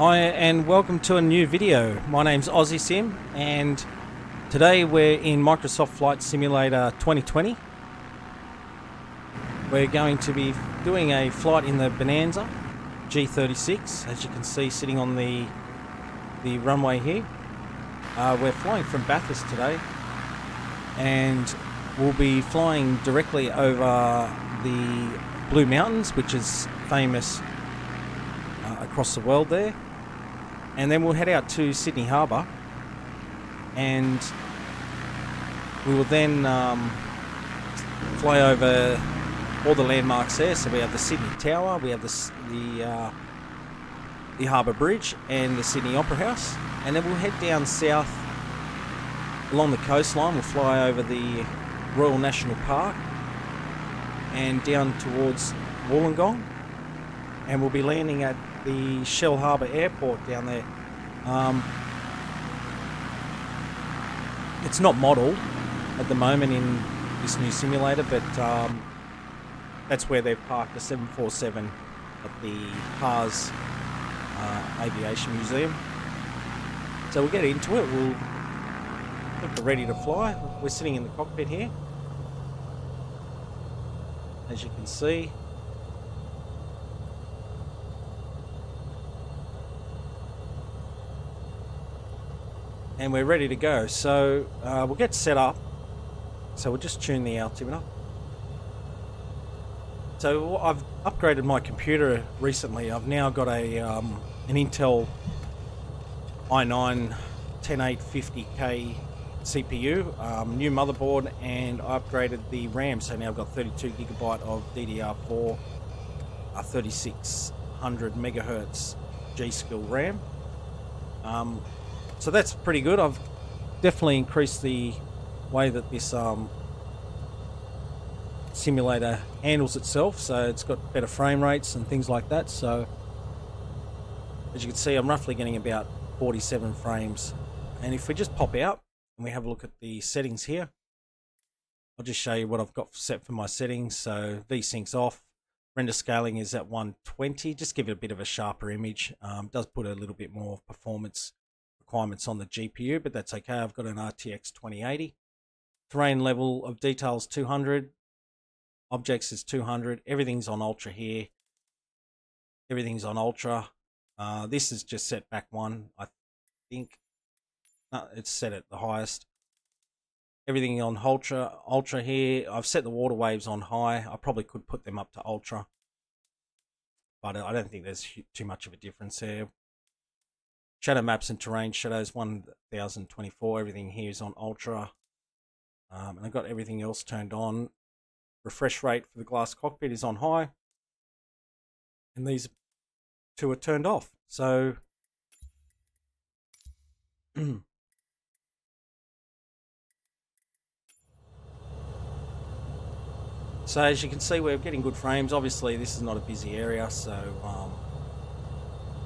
Hi and welcome to a new video. My name's Aussie Sim and today we're in Microsoft Flight Simulator 2020. We're going to be doing a flight in the Bonanza G36, as you can see sitting on the runway here. We're flying from Bathurst today and we'll be flying directly over the Blue Mountains, which is famous across the world there, and then we'll head out to Sydney Harbour and we will then fly over all the landmarks there. So we have the Sydney Tower, we have the Harbour Bridge and the Sydney Opera House, and then we'll head down south along the coastline. We'll fly over the Royal National Park and down towards Wollongong, and we'll be landing at the Shellharbour Airport down there. It's not modelled at the moment in this new simulator, but that's where they've parked the 747 at the Haas Aviation Museum. So we'll get into it. I think we're ready to fly. We're sitting in the cockpit here, as you can see. And we're ready to go. So we'll get set up. So we'll just tune the altimeter. So I've upgraded my computer recently. I've now got an Intel i9 10850K CPU, new motherboard, and I upgraded the RAM. So now I've got 32 Gigabyte of DDR4 3600 megahertz G.Skill RAM. So that's pretty good. I've definitely increased the way that this simulator handles itself, so it's got better frame rates and things like that. So as you can see, I'm roughly getting about 47 frames. And if we just pop out and we have a look at the settings here, I'll just show you what I've got set for my settings. So V-Sync's off, render scaling is at 120, just give it a bit of a sharper image. Does put a little bit more performance requirements on the GPU, but that's okay. I've got an RTX 2080. Terrain level of details 200, objects is 200. Everything's on ultra here. Everything's on ultra. This is just set back one, I think. No, it's set at the highest. Everything on ultra here. I've set the water waves on high. I probably could put them up to ultra, but I don't think there's too much of a difference there. Shadow maps and terrain shadows 1024. Everything here is on ultra, and I've got everything else turned on. Refresh rate for the glass cockpit is on high, and these two are turned off. So so as you can see, we're getting good frames. Obviously this is not a busy area, so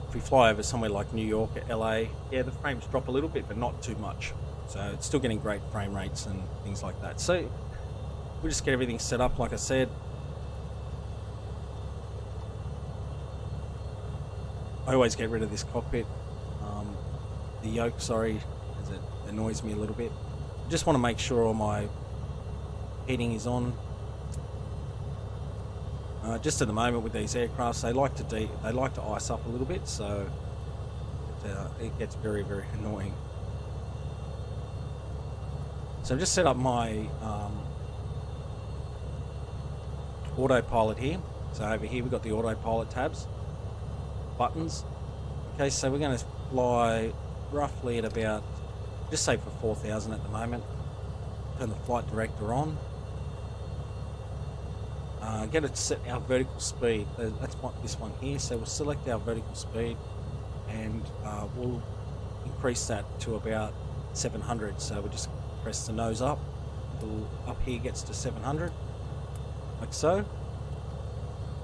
if we fly over somewhere like New York or LA, yeah, the frames drop a little bit, but not too much. So it's still getting great frame rates and things like that. So we'll just get everything set up like I said. I always get rid of this cockpit, the yoke, sorry, as it annoys me a little bit. I just want to make sure all my heating is on. Just at the moment with these aircrafts, they like to ice up a little bit, so it gets very, very annoying. So I've just set up my Autopilot here. So over here we've got the Autopilot tabs, buttons. Okay, so we're going to fly roughly at about, just say for 4,000 at the moment. Turn the flight director on. Get it to set our vertical speed. That's this one here. So we'll select our vertical speed and we'll increase that to about 700. So we'll just press the nose up. Up here gets to 700, like so.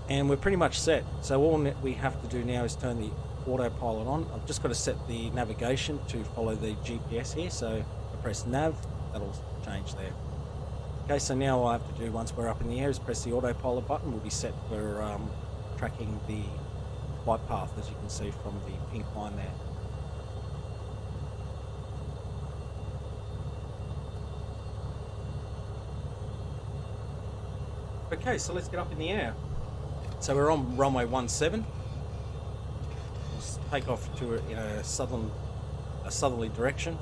And we're pretty much set. So all we have to do now is turn the Autopilot on. I've just got to set the navigation to follow the GPS here. So I press nav, that'll change there. Okay, so now all I have to do once we're up in the air is press the Autopilot button. We'll be set for tracking the flight path, as you can see from the pink line there. Okay, so let's get up in the air. So we're on runway 17. Let's take off to a southerly direction.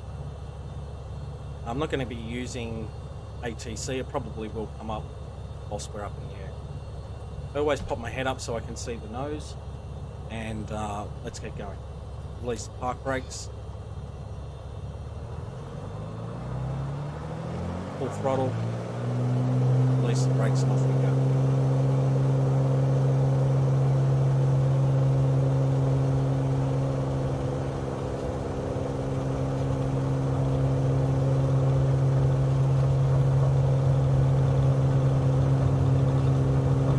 I'm not going to be using ATC. It probably will come up whilst we're up in the air. I always pop my head up so I can see the nose, and let's get going. Release the park brakes. Full throttle. Release the brakes and off we go.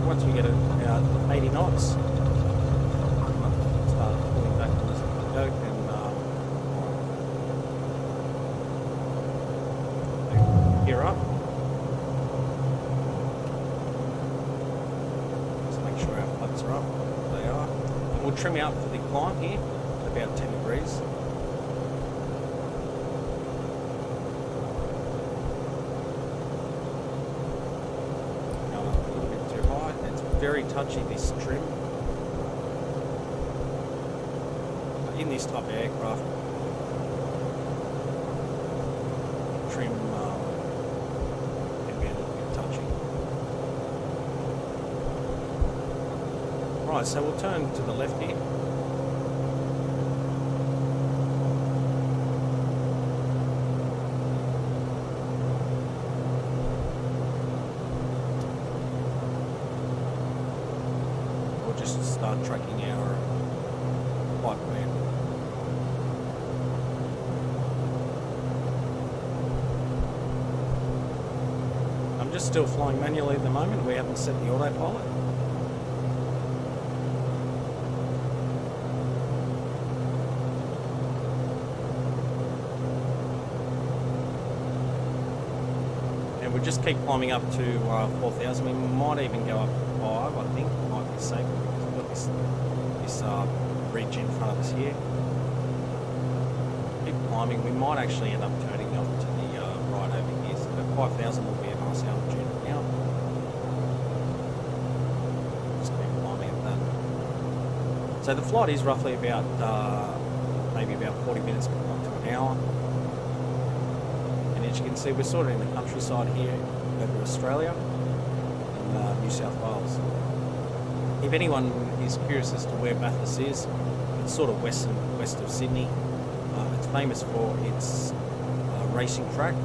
Once we get it about 80 knots, start pulling back on this yoke and gear up. Are up. They are. And we'll trim out for the climb here at about 10 degrees. Going up a little bit too high. It's very touchy, this trim. In this type of aircraft, trim can be a little bit touchy. Right, so we'll turn to the left here. We'll just start tracking our flight plan. I'm just still flying manually at the moment. We haven't set the autopilot. We'll just keep climbing up to 4,000. We might even go up 5, I think. It might be safer because we've got this bridge in front of us here. Keep climbing. We might actually end up turning off to the right over here. So about 5,000 will be a nice altitude now. Just keep climbing at that. So the flight is roughly about maybe about 40 minutes up to an hour. As you can see, we're sort of in the countryside here over Australia in New South Wales. If anyone is curious as to where Bathurst is, it's sort of west of Sydney. It's famous for its racing track,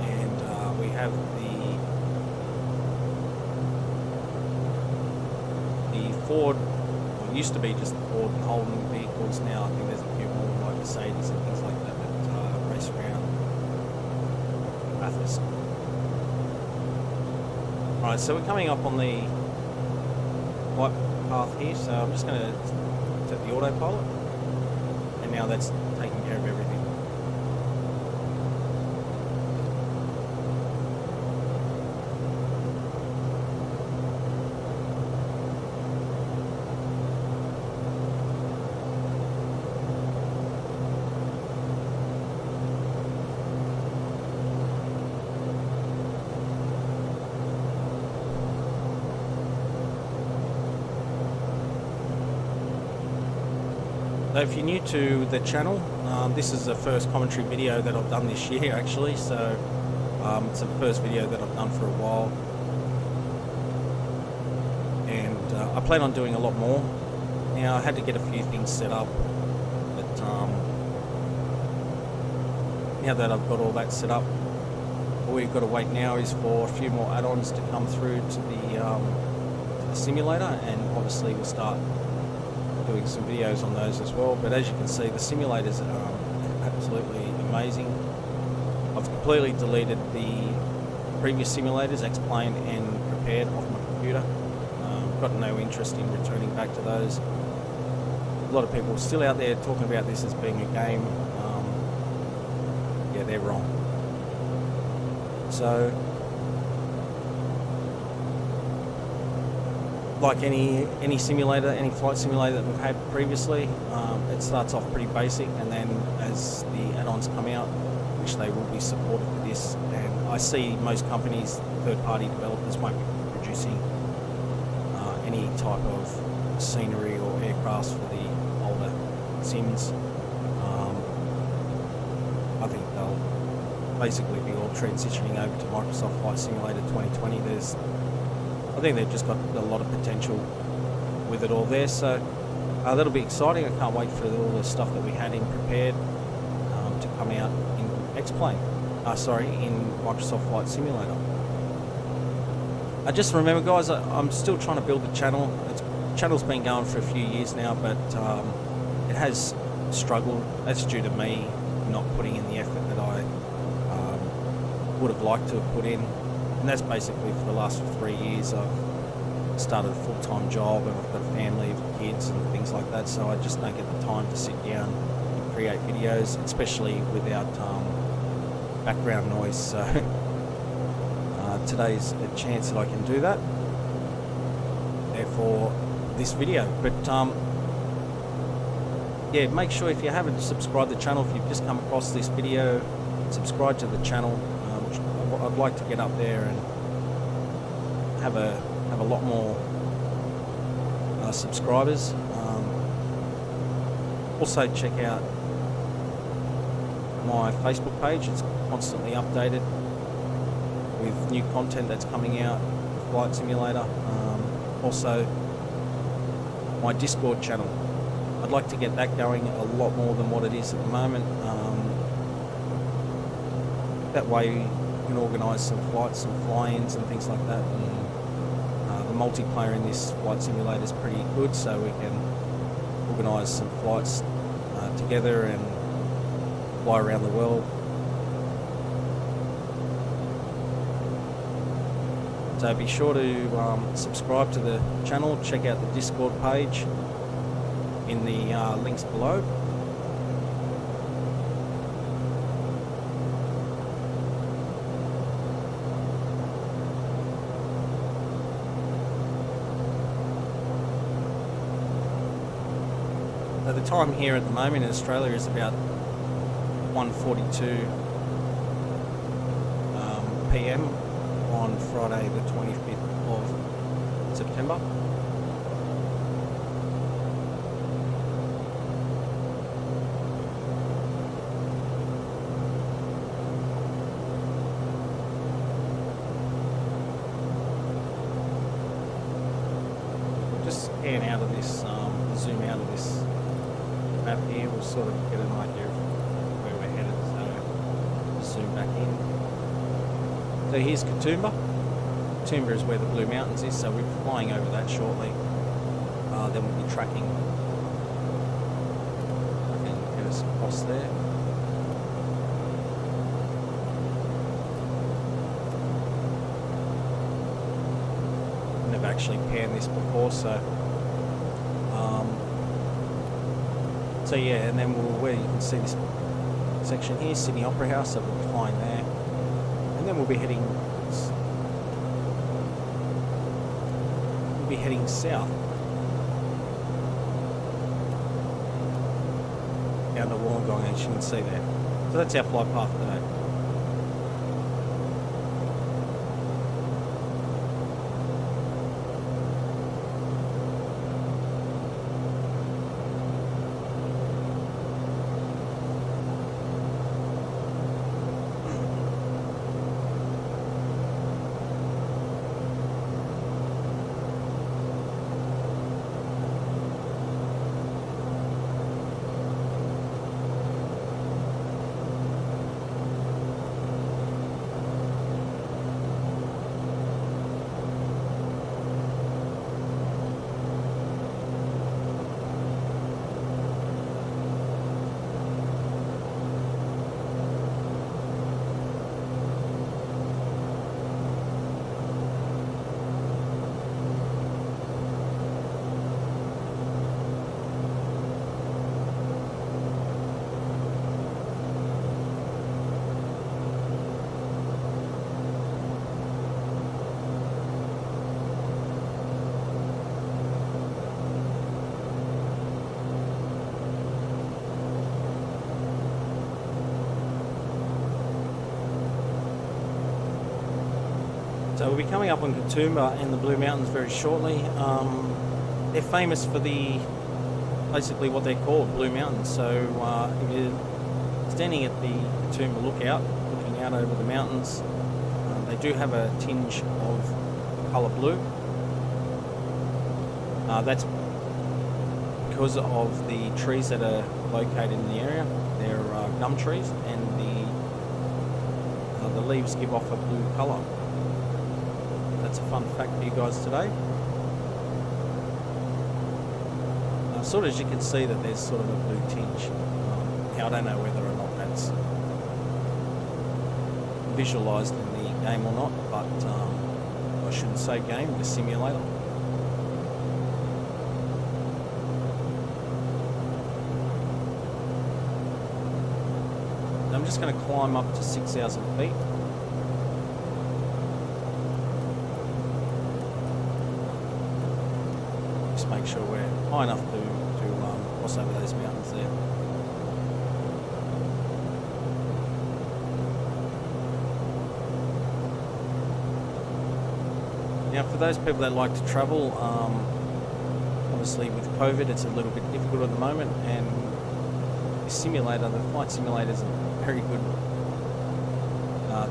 and we have the Ford, well, it used to be just the Ford and Holden vehicles. Now I think there's a few more like Mercedes and things like that. Around Bathurst. Right, so we're coming up on the flight path here, so I'm just going to set the autopilot, and now that's taking care of everything. So if you're new to the channel, this is the first commentary video that I've done this year actually, so it's the first video that I've done for a while, and I plan on doing a lot more. Now I had to get a few things set up, but now that I've got all that set up, all we've got to wait now is for a few more add-ons to come through to the simulator, and obviously we'll start doing some videos on those as well. But as you can see, the simulators are absolutely amazing. I've completely deleted the previous simulators, X-Plane and Prepared, off my computer. Got no interest in returning back to those. A lot of people are still out there talking about this as being a game. Yeah, they're wrong. So like any simulator, any flight simulator that we've had previously, it starts off pretty basic, and then as the add-ons come out, which they will be supported for this, and I see most companies, third-party developers, won't be producing any type of scenery or aircrafts for the older sims. I think they'll basically be all transitioning over to Microsoft Flight Simulator 2020. I think they've just got a lot of potential with it all there, so that'll be exciting. I can't wait for all the stuff that we had in prepared to come out in X-Plane. In Microsoft Flight Simulator. Just remember, guys, I'm still trying to build the channel. The channel's been going for a few years now, but it has struggled. That's due to me not putting in the effort that I would have liked to have put in. And that's basically for the last 3 years. I've started a full-time job and I've got a family of kids and things like that, so I just don't get the time to sit down and create videos, especially without background noise. So today's a chance that I can do that, therefore this video. But yeah, make sure, if you haven't subscribed to the channel, if you've just come across this video, subscribe to the channel. I'd like to get up there and have a lot more subscribers. Also check out my Facebook page. It's constantly updated with new content that's coming out with Flight Simulator. Also my Discord channel, I'd like to get that going a lot more than what it is at the moment. That way we can organise some flights, some fly-ins and things like that. And the multiplayer in this Flight Simulator is pretty good, so we can organise some flights together and fly around the world. So be sure to subscribe to the channel, check out the Discord page in the links below. So the time here at the moment in Australia is about 1:42 PM on Friday the 25th of September. We'll just scan out of this, zoom out of this map here, we'll sort of get an idea of where we're headed, so zoom back in. So here's Katoomba. Katoomba is where the Blue Mountains is, so we'll be flying over that shortly. Then we'll be tracking. I can get us across there. I've never actually panned this before, so so yeah, and then where you can see this section here, Sydney Opera House, so we'll be flying there. And then we'll be heading south down to Wollongong, as you can see there. So that's our flight path today. So we'll be coming up on Katoomba and the Blue Mountains very shortly. They're famous for basically what they're called, Blue Mountains. So if you're standing at the Katoomba lookout, looking out over the mountains, they do have a tinge of the colour blue. That's because of the trees that are located in the area. They're gum trees, and the leaves give off a blue colour. That's a fun fact for you guys today. Sort of, as you can see, that there's sort of a blue tinge. Now I don't know whether or not that's visualised in the game or not, but I shouldn't say game, the simulator. I'm just going to climb up to 6,000 feet. Just make sure we're high enough to cross over those mountains there. Now, for those people that like to travel, obviously with COVID, it's a little bit difficult at the moment, and the simulator, the flight simulator, is a very good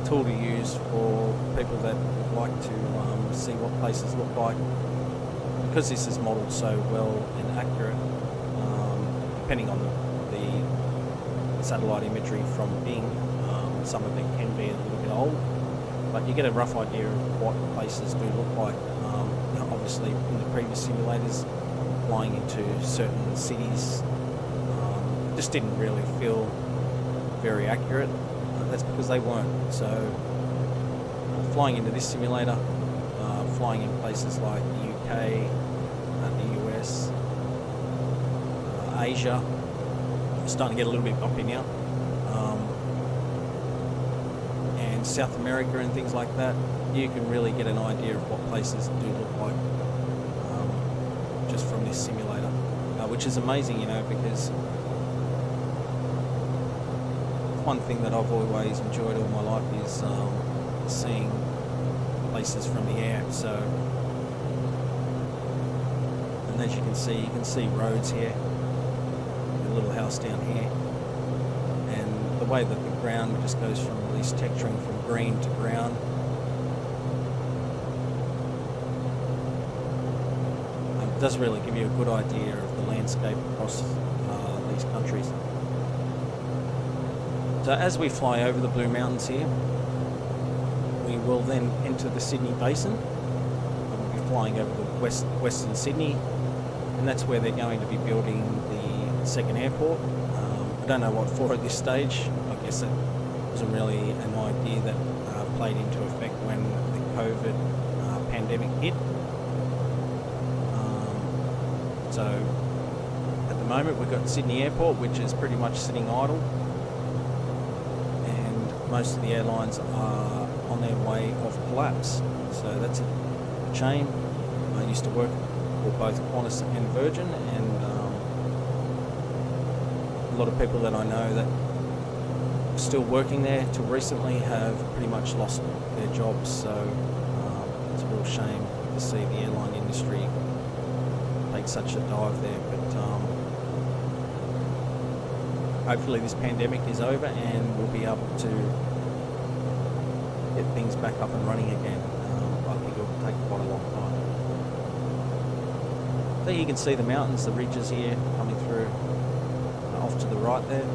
tool to use for people that would like to see what places look like. Because this is modelled so well and accurate, depending on the satellite imagery from Bing, some of it can be a little bit old, but you get a rough idea of what places do look like. Obviously, in the previous simulators, flying into certain cities just didn't really feel very accurate. That's because they weren't. So, flying into this simulator, flying in places like the UK, the US, Asia, starting to get a little bit bumpy now, and South America and things like that, you can really get an idea of what places do look like just from this simulator, which is amazing, you know, because one thing that I've always enjoyed all my life is seeing places from the air. So, and as you can see roads here, a little house down here, and the way that the ground just goes from this texturing from green to brown. It does really give you a good idea of the landscape across these countries. So as we fly over the Blue Mountains here, we will then enter the Sydney Basin. We'll be flying over the western Sydney, and that's where they're going to be building the second airport. I don't know what for at this stage. I guess it wasn't really an idea that played into effect when the COVID pandemic hit. So at the moment we've got Sydney Airport, which is pretty much sitting idle. Most of the airlines are on their way of collapse, so that's a shame. I used to work for both Qantas and Virgin, and a lot of people that I know that are still working there till recently have pretty much lost their jobs, so it's a real shame to see the airline industry take such a dive there, but hopefully this pandemic is over and we'll be able to get things back up and running again. I think it will take quite a long time. So you can see the mountains, the ridges here coming through off to the right there.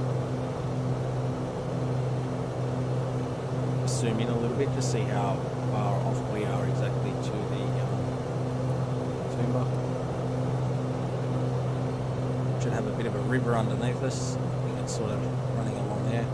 Zoom in a little bit to see how far off we are exactly to the Katoomba. Should have a bit of a river underneath us. It's sort of running along there.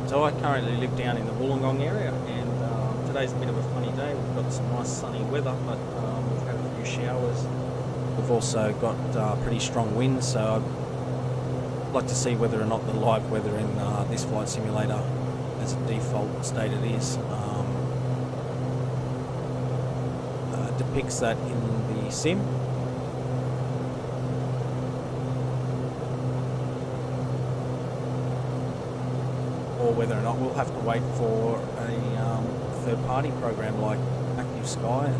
So I currently live down in the Wollongong area, and today's a bit of a funny day. We've got some nice sunny weather, but we've had a few showers. We've also got pretty strong winds, so I'd like to see whether or not the live weather in this flight simulator, as a default state it is, depicts that in the sim. Or whether or not we'll have to wait for a third-party program like Active Sky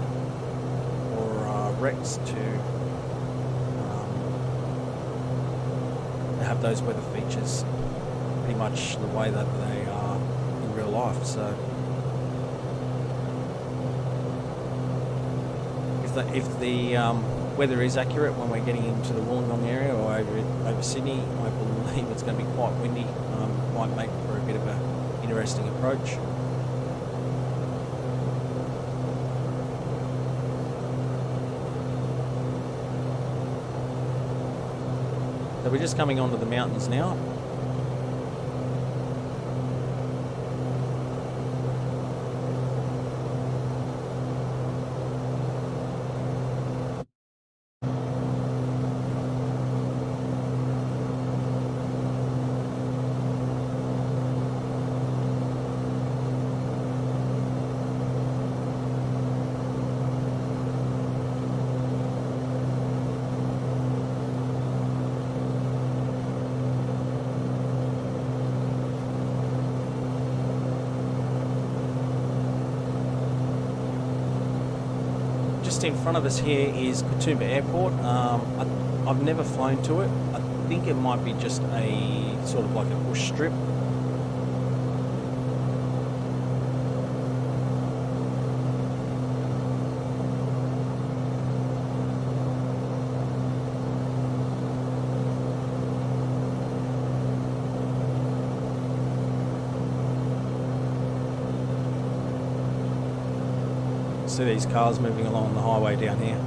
or Rex to have those weather features pretty much the way that they are in real life. So if the weather is accurate when we're getting into the Wollongong area or over Sydney, I believe it's going to be quite windy. Might make for a bit of an interesting approach. So we're just coming onto the mountains now. Just in front of us here is Katoomba Airport. I've never flown to it. I think it might be just a sort of like a bush strip. See these cars moving along the highway down here.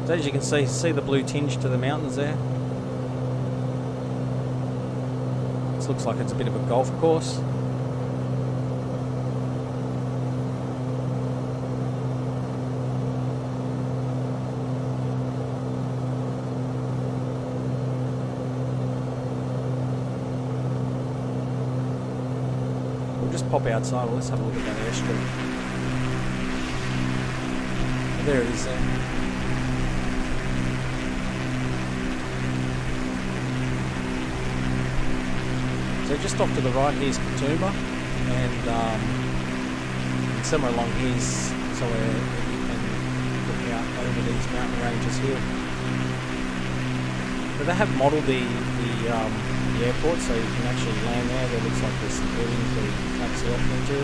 So as you can see the blue tinge to the mountains there. This looks like it's a bit of a golf course. We'll just pop outside. Let's have a look at that airstrip. There it is there. So just off to the right here's Katoomba, and somewhere along here's somewhere you can look out over these mountain ranges here. But they have modelled the airport, so you can actually land there. There looks like there's some buildings where you can taxi off into.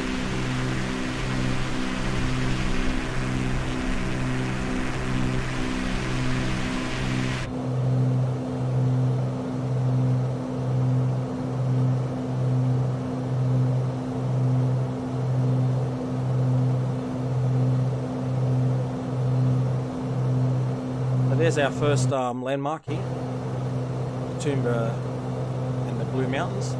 There's our first landmark here, Katoomba and the Blue Mountains.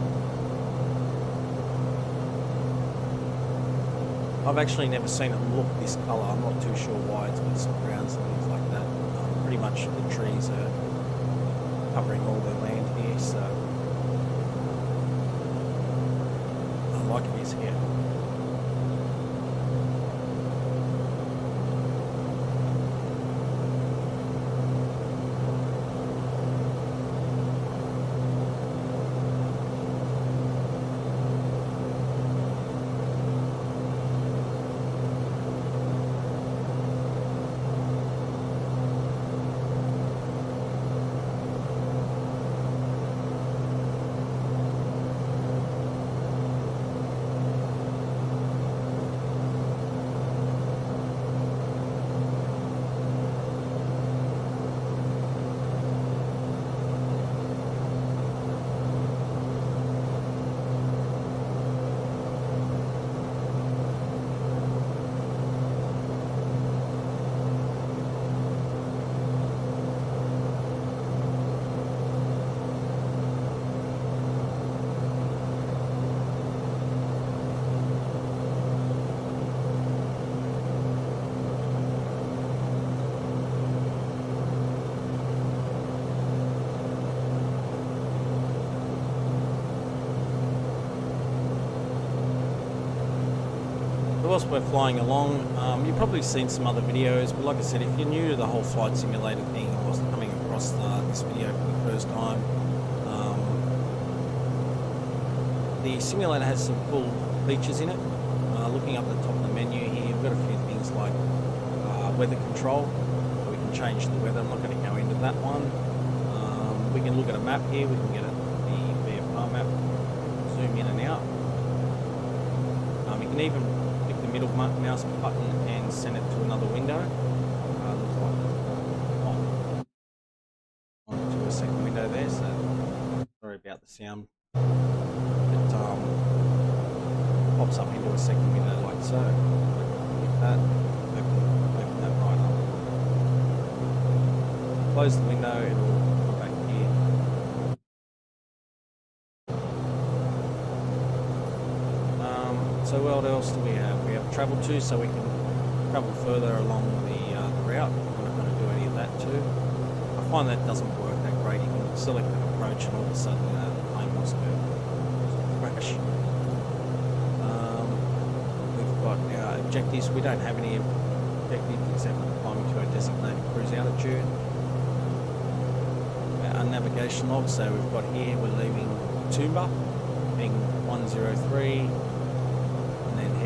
I've actually never seen it look this colour. I'm not too sure why. It's got some browns and things like that. Pretty much the trees are covering all the land here, so I like it is here. whilst we're flying along, you've probably seen some other videos, but like I said, if you're new to the whole flight simulator thing, or was coming across this video for the first time, the simulator has some cool features in it. Looking up at the top of the menu here, you've got a few things like weather control. We can change the weather. I'm not going to go into that one. We can look at a map here. We can get the VFR map, zoom in and out. You can even click the middle mouse button and send it to another window. Looks like onto a second window there. So sorry about the sound. It pops up into a second window like so. Click that. Open that right up. Close the window. It'll come back here. So what else do we have? We have travel to, so we can travel further along the route. We're not going to do any of that too. I find that doesn't work that great. You can select an approach and all of a sudden the plane wants to crash. We've got our objectives. We don't have any objectives except for climbing to our designated cruise altitude. Our navigation log, so we've got here, we're leaving Toomba, being 103.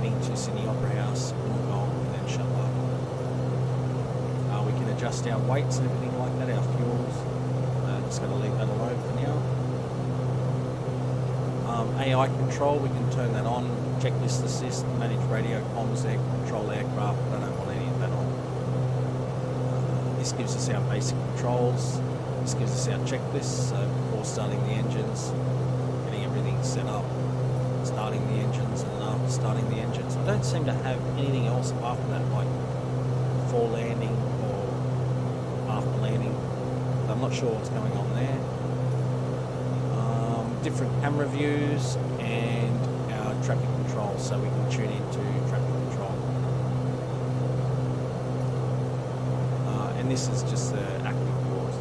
To Sydney Opera House, Wollongong, and then Shellharbour. We can adjust our weights and everything like that, our fuels. Just going to leave that alone for now. AI control, we can turn that on. Checklist assist, manage radio comms, air control aircraft. I don't want any of that on. This gives us our basic controls. This gives us our checklist. So before starting the engines, getting everything set up. Starting the engines, and after starting the engines. I don't seem to have anything else after that, like before landing or after landing. I'm not sure what's going on there. Different camera views and our traffic control, so we can tune into traffic control. And this is just the active course.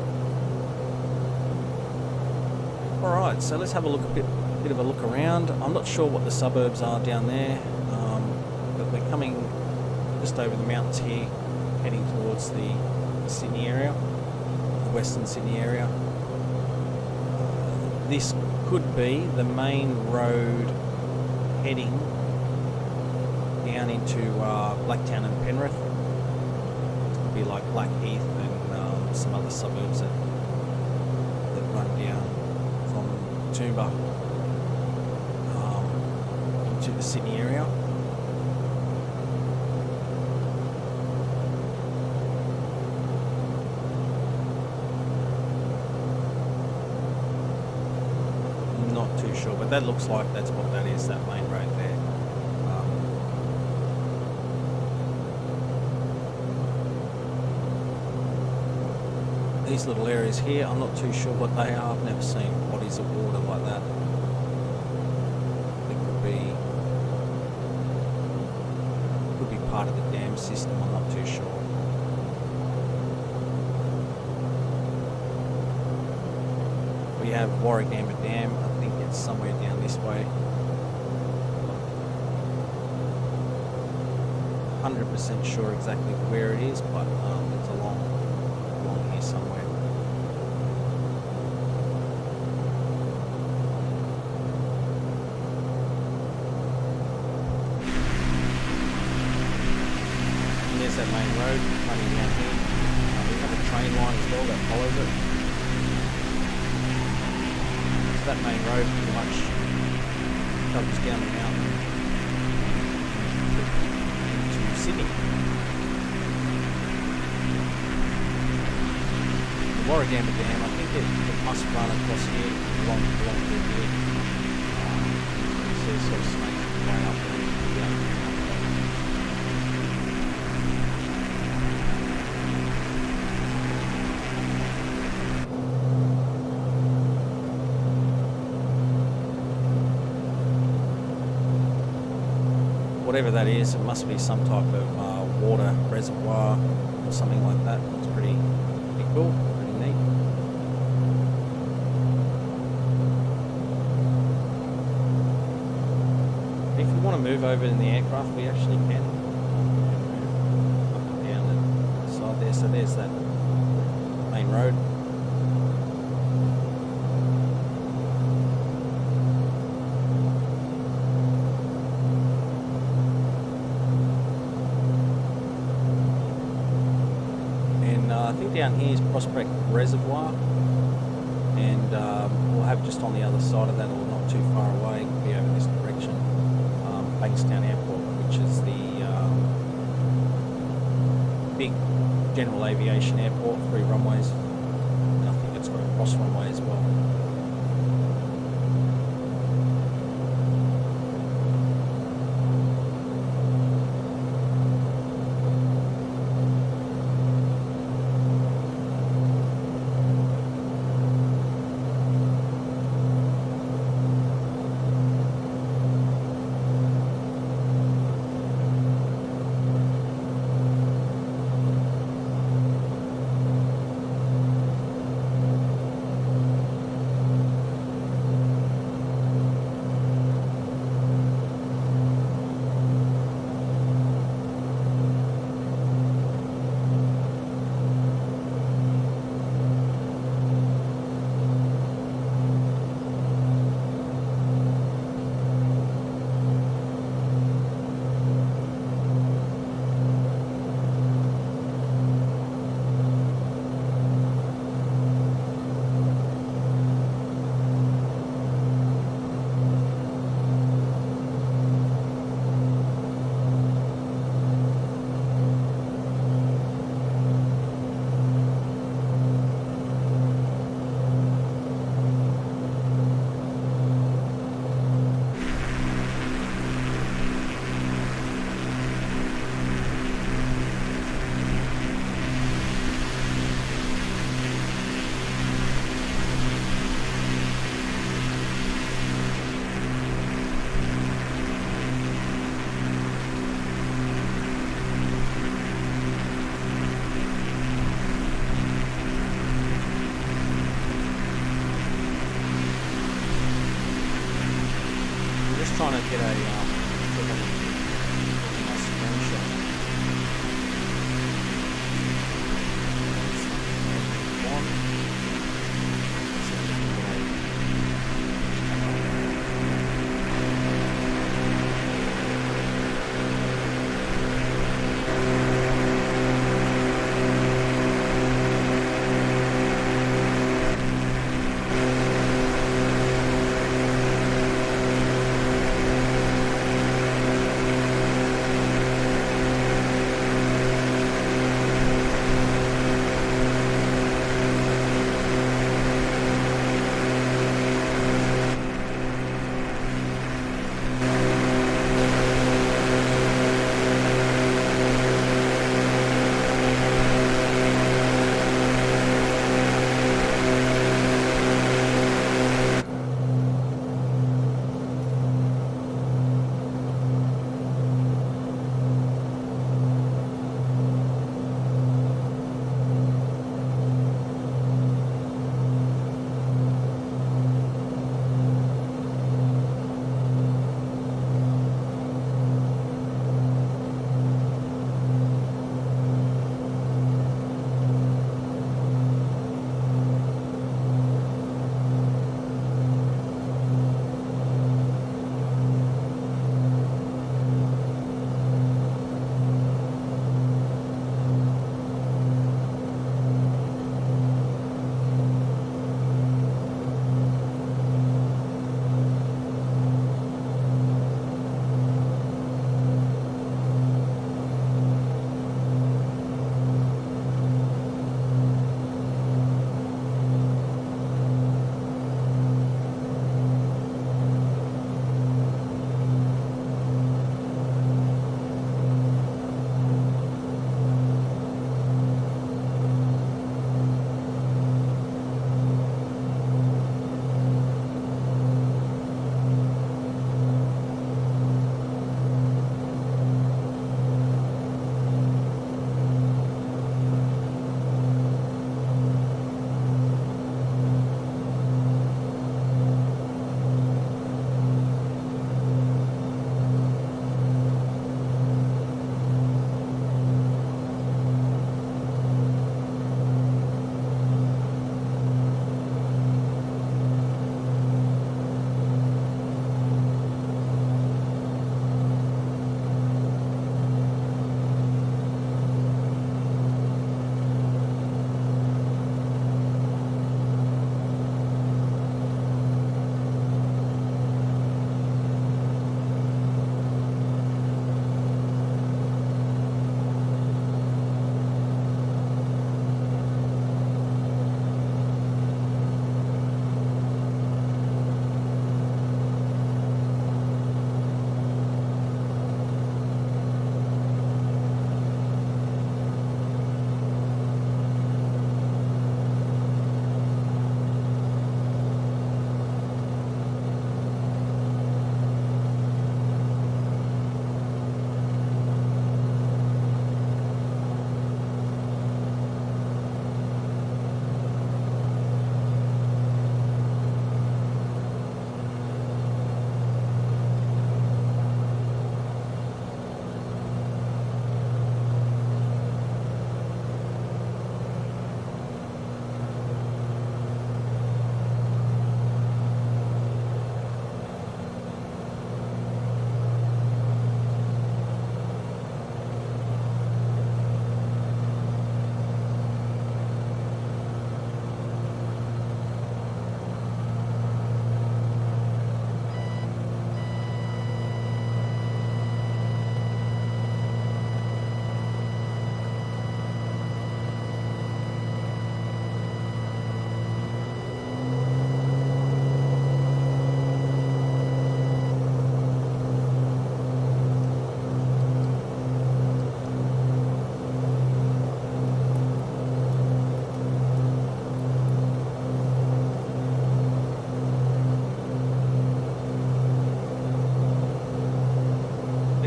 Alright, so let's have a look bit of a look around. I'm not sure what the suburbs are down there, but we're coming just over the mountains here, heading towards the Sydney area, the Western Sydney area. This could be the main road heading down into Blacktown and Penrith. It could be like Blackheath and some other suburbs that run down from Toomba to the Sydney area. Not too sure, but that looks like that's what that is, that main road there. These little areas here, I'm not too sure what they are. I've never seen bodies of water like that. Could be part of the dam system, I'm not too sure. We have Warragamba Dam, I think it's somewhere down this way. 100% sure exactly where it is, but it's along here somewhere. There's that main road running down here. We have a train line as well that follows it. So that main road pretty much comes down the mountain to Sydney. The Warragamba Dam, I think it must run across here along through here. You see sort of snakes going up there. Whatever that is, it must be some type of water reservoir or something like that. It's pretty cool, pretty neat. if we want to move over in the aircraft, we actually can. Move up and down the side there. So there's that main road. And I think down here is Prospect Reservoir. And we'll have just on the other side of that, or not too far away, it could be over this direction, Bankstown Airport, which is the big general aviation airport, 3 runways, and I think it's got a cross runway as well. Trying to get a nice screenshot.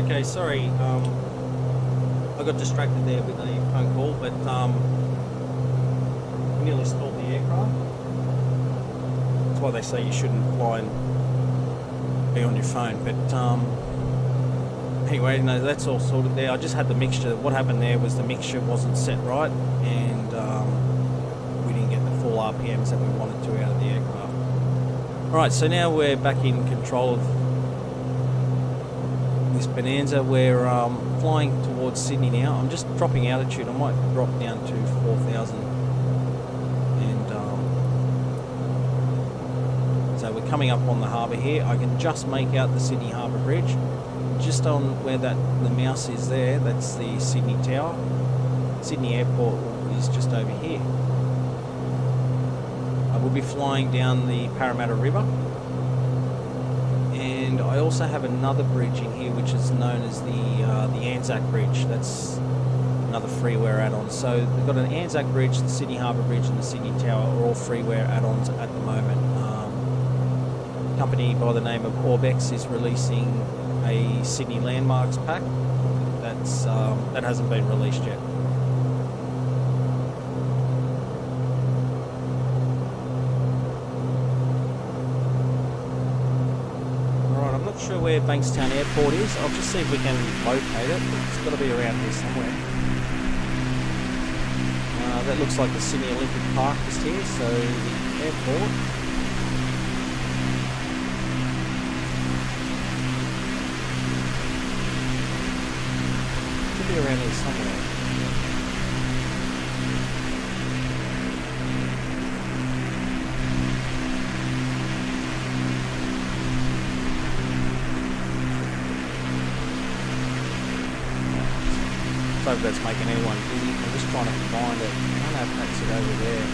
Okay, sorry, I got distracted there with a phone call, but we nearly stalled the aircraft. That's why they say you shouldn't fly and be on your phone, but anyway, no, that's all sorted there. I just had the mixture. What happened there was the mixture wasn't set right, and we didn't get the full RPMs that we wanted to out of the aircraft. Alright, so now we're back in control of this Bonanza. We're flying towards Sydney now. I'm just dropping altitude. I might drop down to 4,000, and so we're coming up on the harbour here. I can just make out the Sydney Harbour Bridge. Just on where the mouse is there, that's the Sydney Tower. Sydney Airport is just over here. I will be flying down the Parramatta River. And I also have another bridge in here which is known as the Anzac Bridge. That's another freeware add-on. So we've got an Anzac Bridge, the Sydney Harbour Bridge and the Sydney Tower are all freeware add-ons at the moment. A company by the name of Orbex is releasing a Sydney Landmarks pack that hasn't been released yet. Alright, I'm not sure where Bankstown Airport is. I'll just see if we can locate it. It's got to be around here somewhere. That looks like the Sydney Olympic Park just here, so the airport. Around here somewhere. So that's making anyone dizzy. I'm just trying to find it. I don't know if that's it over there.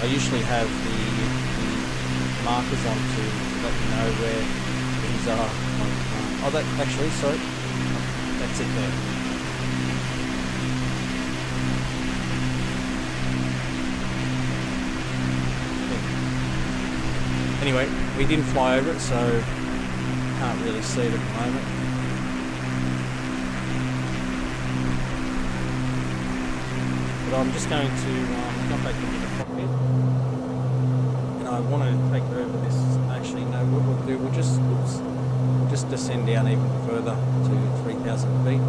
I usually have the markers on to let me know where things are. Oh, that actually, sorry, that's it there. Anyway, we didn't fly over it, so can't really see it at the moment. But I'm just going to come back into the cockpit, and I want to take over this. Actually, no, what we'll do, we'll just descend down even further to 3,000 feet.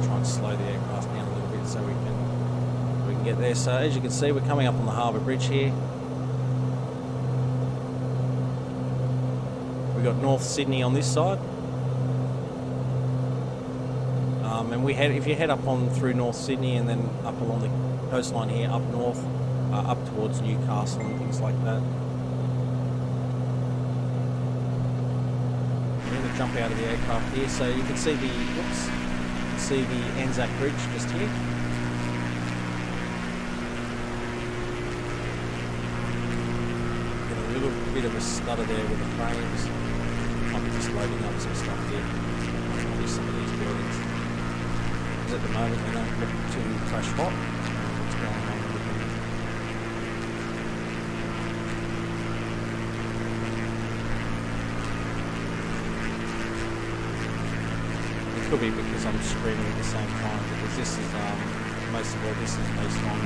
Try and slow the aircraft down a little bit so we can get there. So as you can see, we're coming up on the Harbour Bridge here. We've got North Sydney on this side. And if you head up on through North Sydney and then up along the coastline here, up north, up towards Newcastle and things like that. I'm going to jump out of the aircraft here, so you can see the Anzac Bridge just here. Get a little bit of a stutter there with the frames. I'm just loading up some stuff here. Probably some of these buildings. Because at the moment they don't look too crash hot. What's going on with them? It could be because I'm streaming at the same time, because this is most of all this is based on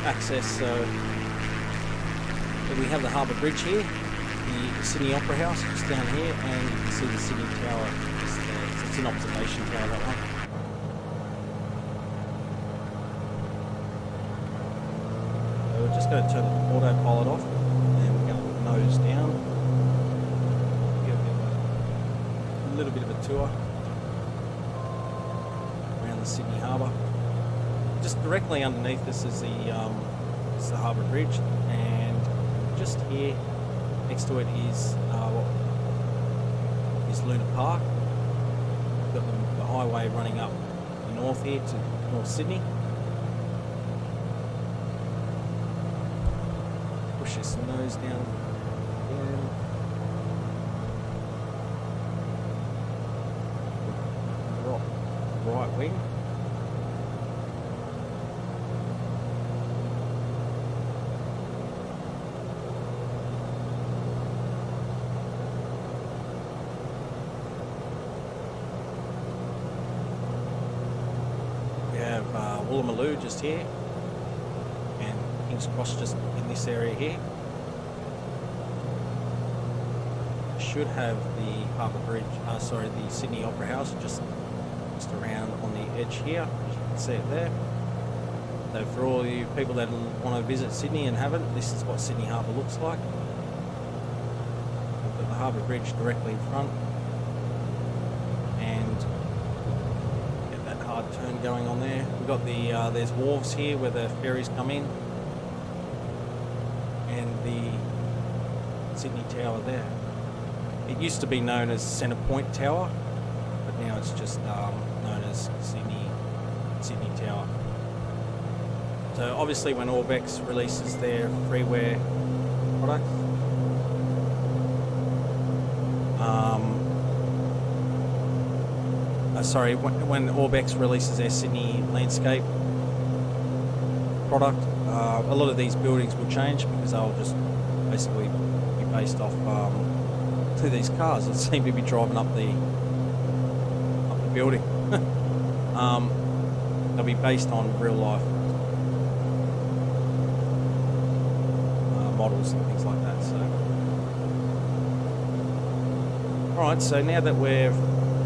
access. So we have the Harbour Bridge here, the Sydney Opera House just down here, and you can see the Sydney Tower just there. So it's an observation tower, that one. So we're just going to turn the autopilot off, and we're going to nose down. A little bit of a tour around the Sydney Harbour. Just directly underneath us is the Harbour Bridge, and just here next to it is Luna Park. We've got the highway running up the north here to North Sydney. Push this nose down again. Right wing. Woolloomooloo just here, and King's Cross just in this area here. Should have the Harbour Bridge, the Sydney Opera House just around on the edge here, as you can see it there. So for all you people that want to visit Sydney and haven't, this is what Sydney Harbour looks like. We've got the Harbour Bridge directly in front, and get that hard turn going on there. We've got the there's wharves here where the ferries come in, and the Sydney Tower there. It used to be known as Centre Point Tower, but now it's just known as Sydney Tower. So obviously when Orbex releases their freeware product, when Orbex releases their Sydney landscape product, a lot of these buildings will change because they'll just basically be based off to these cars that seem to be driving up the building. They'll be based on real life models and things like that. So, all right. So now that we've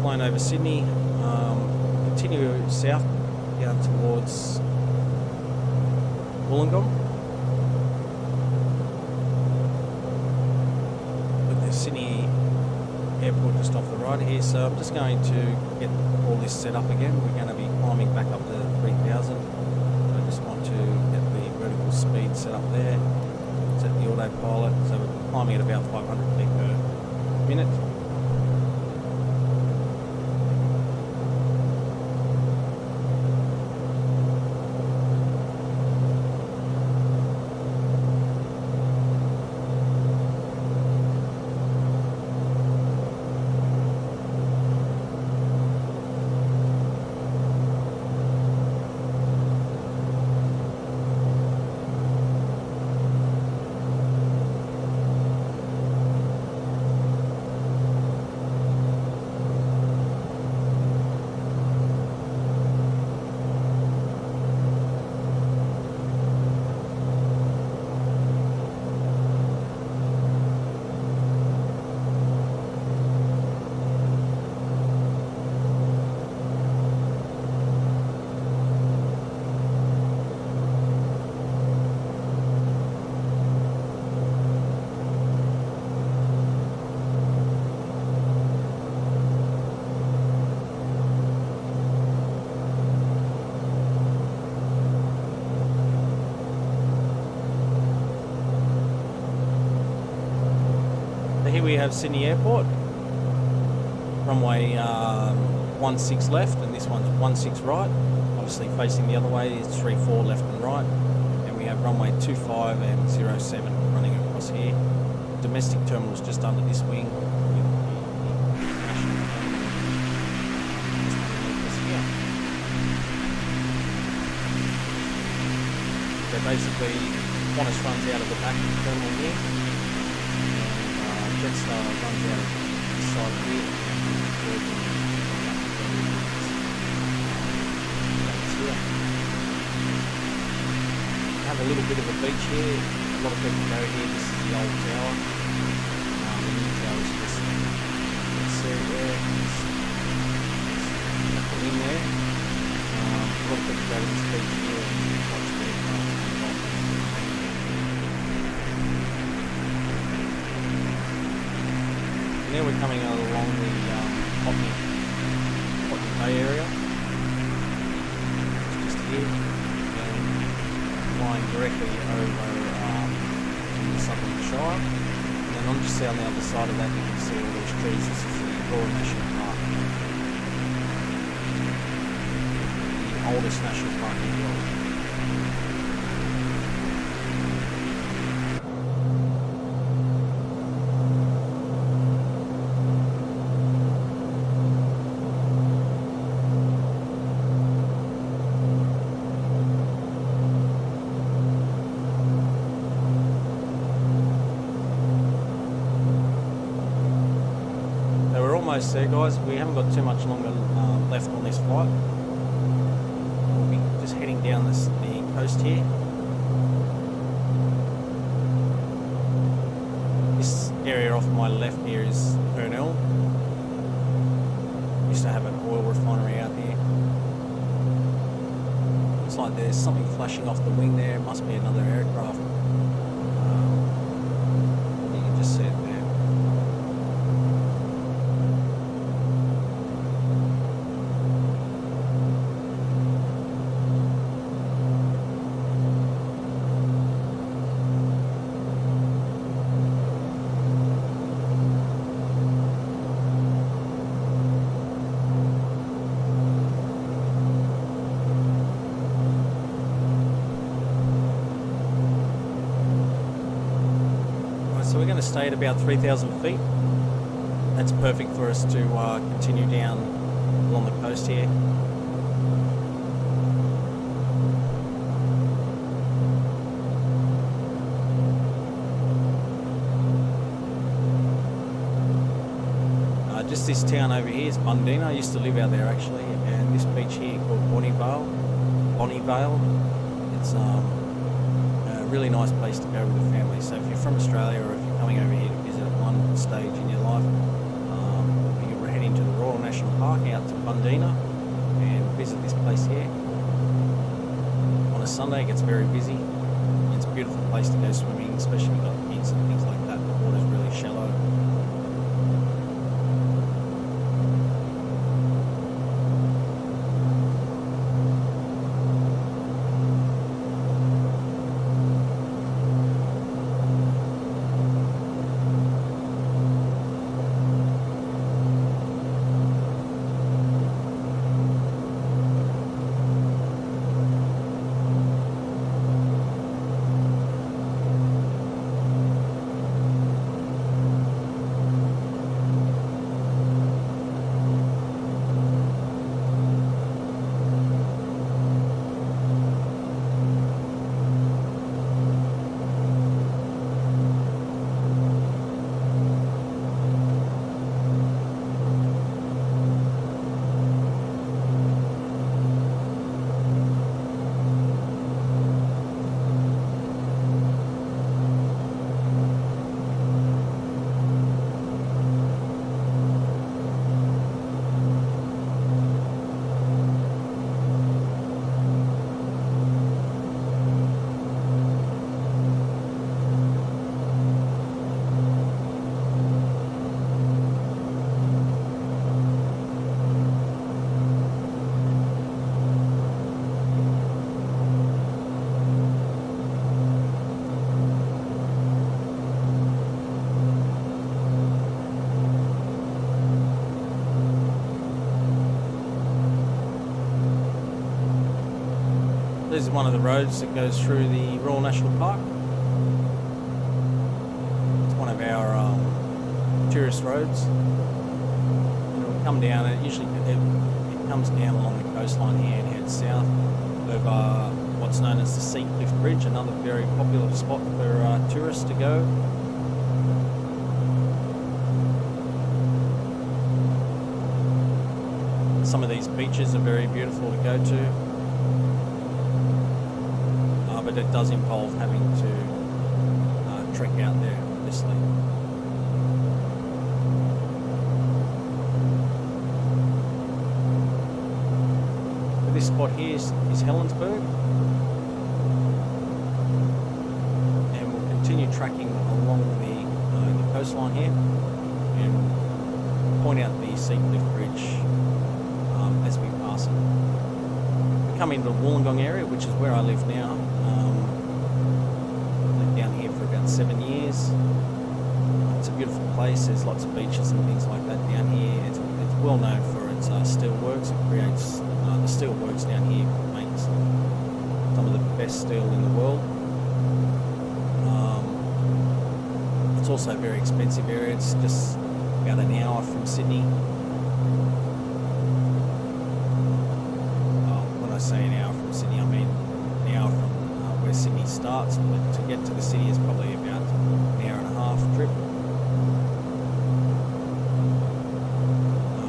flown over Sydney, continue south down towards Wollongong. Sydney Airport just off the right here, so I'm just going to get all this set up again. We're going to be climbing back up to 3,000. I just want to get the vertical speed set up there, set the autopilot, so we're climbing at about 500 feet per minute. Here we have Sydney Airport, runway 16 left, and this one's 16 right. Obviously facing the other way is 34 left and right, and we have runway 25 and 07 running across here. Domestic terminals just under this wing. So basically, Qantas runs out of the back of the terminal here. Jetstar runs out of this side here, have a little bit of a beach here. A lot of people go here. This is the old tower. The new tower is just there. In there. A lot of people go to this beach here and watch the aircraft. Now we're coming out along the Botany Bay area, just here, and flying directly over the southern Shire. And then on just down the other side of that, you can see all these trees. This is the Royal National Park, the oldest national park in the world. Almost there, guys. We haven't got too much longer left on this flight. we'll be just heading down the coast here. This area off my left here is Purnell. Used to have an oil refinery out here. Looks like there's something flashing off the wing there. It must be another aircraft. You can just see it there. So we're going to stay at about 3,000 feet. That's perfect for us to continue down along the coast here. Just this town over here is Bundeena. I used to live out there actually, and this beach here called Bonnievale. It's a really nice place to go with the family. So if you're from Australia or if you're coming over here to visit at one stage in your life, you're heading to the Royal National Park out to Bundeena and visit this place here. On a Sunday it gets very busy. It's a beautiful place to go swimming, especially if you've got kids and things like that. The water's really shallow. This is one of the roads that goes through the Royal National Park. It's one of our tourist roads. And it'll come down, it usually it comes down along the coastline here and heads south over what's known as the Seacliff Bridge, another very popular spot for tourists to go. Some of these beaches are very beautiful to go to. But it does involve having to trek out there, obviously. But this spot here is Helensburg, and we'll continue tracking along the coastline here and point out the Seacliff Bridge as we pass it. We come into the Wollongong area, which is where I live now. Lived down here for about 7 years. It's a beautiful place. There's lots of beaches and things like that down here. It's well known for its steel works. It creates the steel works down here makes some of the best steel in the world. It's also a very expensive area. It's just about an hour from Sydney. When I say an hour from Sydney, I mean an hour from where Sydney starts, but to get to the city is probably about an hour and a half trip.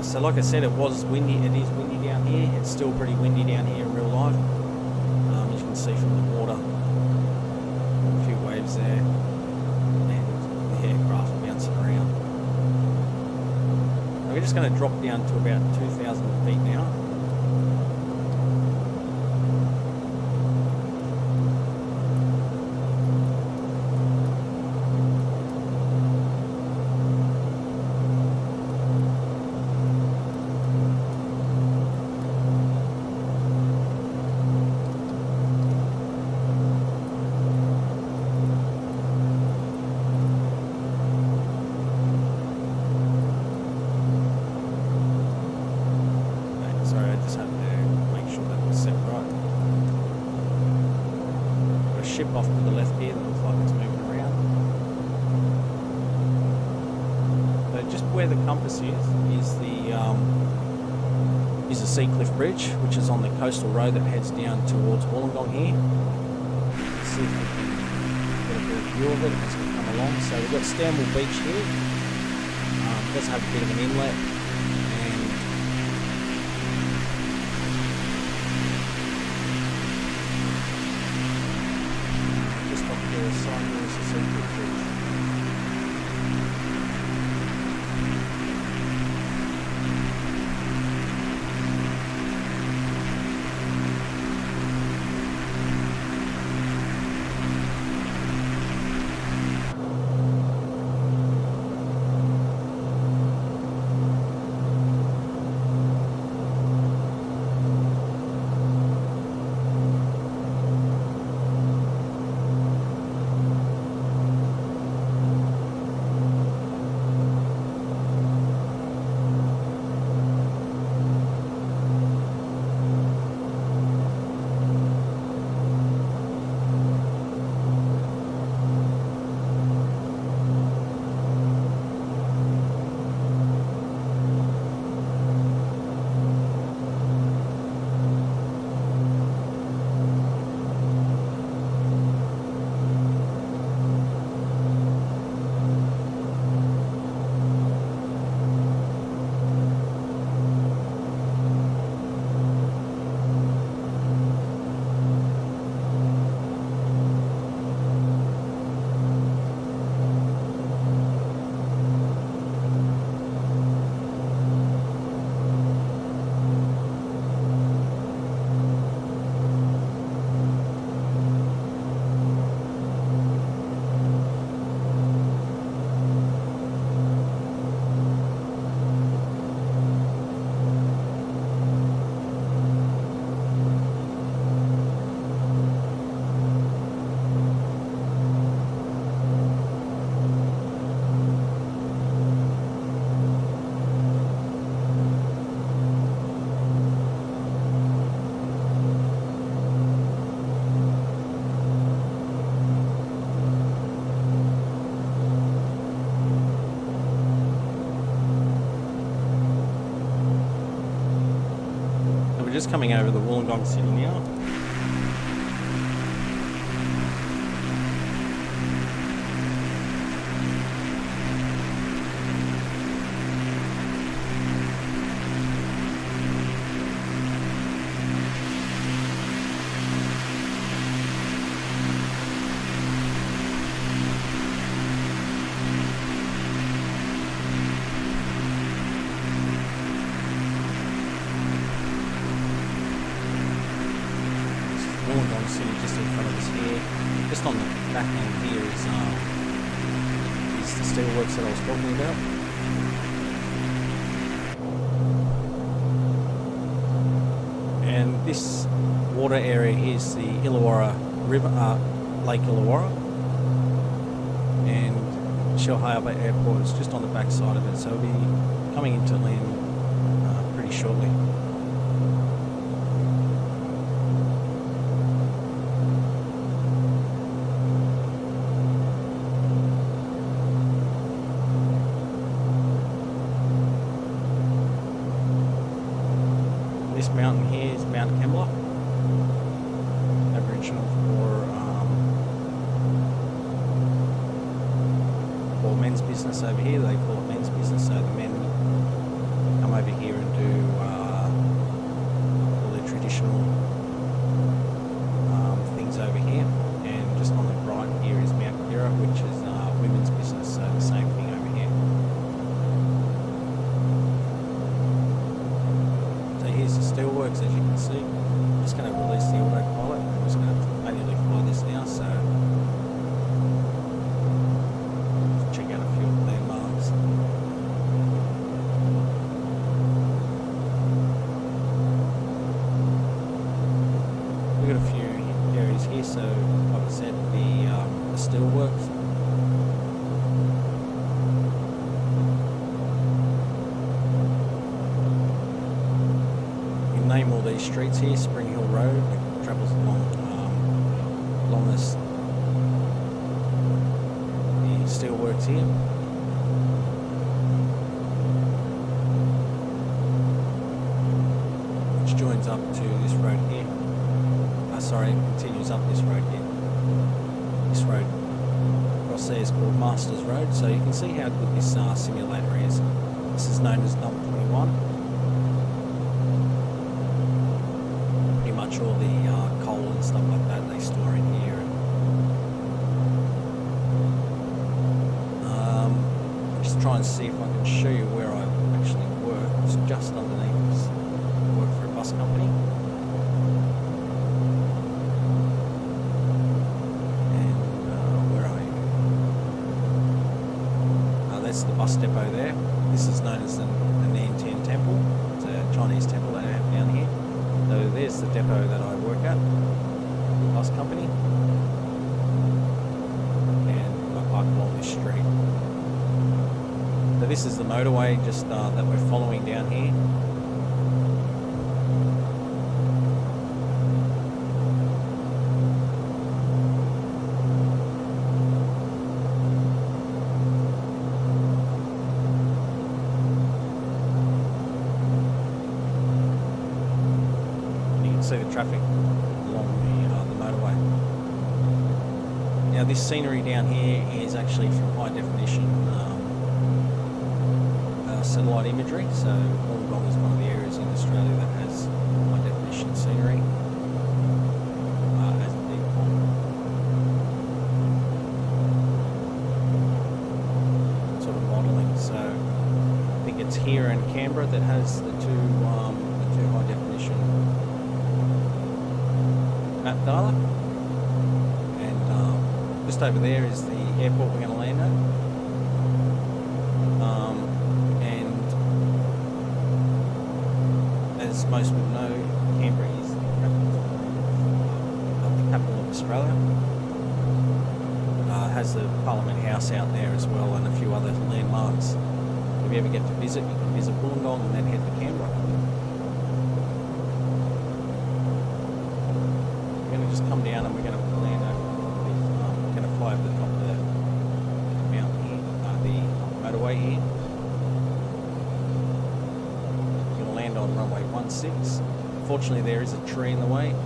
So like I said, it was windy. It is windy down here. It's still pretty windy down here in real life. As you can see from the water, a few waves there, and the aircraft bouncing around. We're just going to drop down to about 2,000 feet now. Ship off to the left here that looks like it's moving around. So just where the compass is the Seacliff Bridge, which is on the coastal road that heads down towards Wollongong here. Let's see if we can get a better view of it as we come along. So we've got Stanwell Beach here. It does have a bit of an inlet, and the side here is the Seacliff Bridge. Just coming over the Wollongong city now. Wollongong City just in front of us here. Just on the back end here is the steelworks that I was talking about. And this water area here is the Illawarra River, Lake Illawarra. And Shellharbour Airport is just on the back side of it, so we'll be coming into land pretty shortly. This mountain here is Mount Camelot, Aboriginal for men's business over here. They call it men's business, so the men come over here here's the steelworks, as you can see. I'm just going to release the autopilot. I'm just going to manually fly this now, so check out a few of the landmarks. We've got a few areas here, so like I said, the steelworks. Name all these streets here. Spring Hill Road, it travels along this the steelworks here. Which joins up to this road here. Sorry, it continues up this road here. This road across there is called Masters Road, so you can see how good this simulator is. This is known as Number 21. All the coal and stuff like that they store in here. Just try and see if I can show you where I actually work. It's just underneath this. I work for a bus company. And where are you? That's the bus depot there. This is known as the Nantian Temple. It's a Chinese temple they have down here. So there's the depot that I work at, the bus company, and I park along this street. So this is the motorway just that we're following down here. See the traffic along the motorway. Now this scenery down here is actually from high definition satellite imagery, so Wollongong is one of the areas in Australia that has high definition scenery as a default. Sort of modelling, so I think it's here in Canberra that has the two high definition map data, and just over there is the airport we're going to land at, and as most would know, Canberra is the capital of Australia. Has the Parliament House out there as well, and a few other landmarks. If you ever get to visit, you can visit Wollongong and then head to Canberra. Just come down and we're going to land over this, we're going to fly over the top of the mountain here, the motorway here. We're going to land on runway 16. Unfortunately there is a tree in the way. The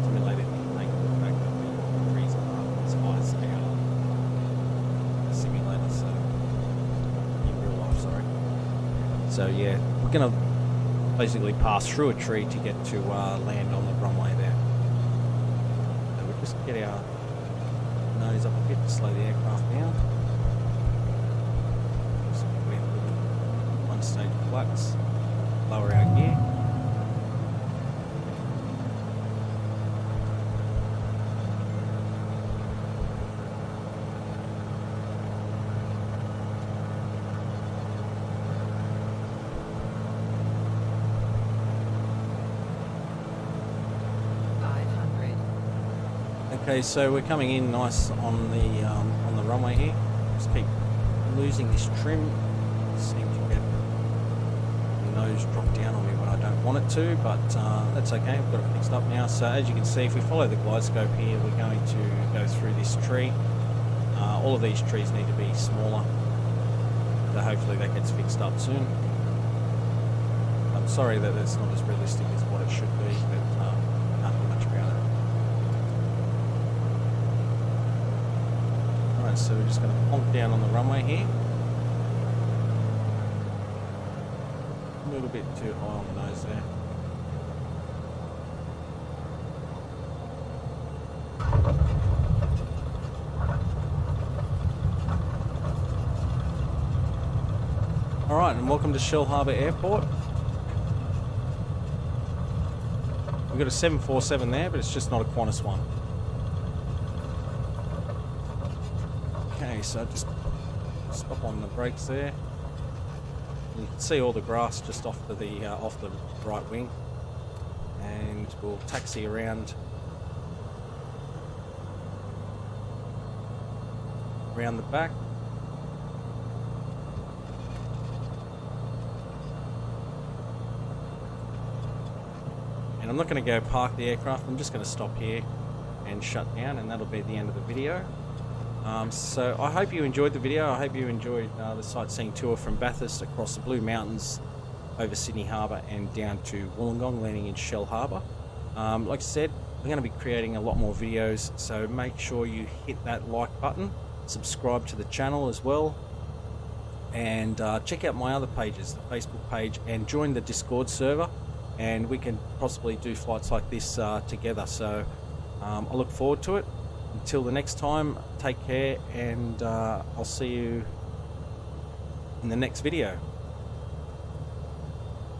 simulator didn't take the fact that the trees are as high as they are in the simulator, so in real life, sorry. So yeah, we're going to basically pass through a tree to get to land on the runway there. So we'll just get our nose up a bit to slow the aircraft down. Just we have a little one-stage flux, lower our gear. Okay, so we're coming in nice on the runway here. Just keep losing this trim. Seem to get the nose drop down on me when I don't want it to, but that's okay. We've got it fixed up now. So as you can see, if we follow the glide scope here, we're going to go through this tree. All of these trees need to be smaller, so hopefully that gets fixed up soon. I'm sorry that it's not as realistic as what it should be, but can't do much about it. Alright, so we're just going to plonk down on the runway here. A little bit too high on the nose there. Alright, and welcome to Shellharbour Airport. We've got a 747 there, but it's just not a Qantas one. Okay, so just stop on the brakes there. You can see all the grass just off the right wing, and we'll taxi around the back. And I'm not going to go park the aircraft. I'm just going to stop here and shut down, and that'll be the end of the video. So I hope you enjoyed the video. I hope you enjoyed the sightseeing tour from Bathurst across the Blue Mountains over Sydney Harbour and down to Wollongong, landing in Shellharbour. Like I said, I'm going to be creating a lot more videos, so make sure you hit that like button, subscribe to the channel as well, and check out my other pages, the Facebook page, and join the Discord server, and we can possibly do flights like this together. So I look forward to it. Until the next time, take care, and I'll see you in the next video.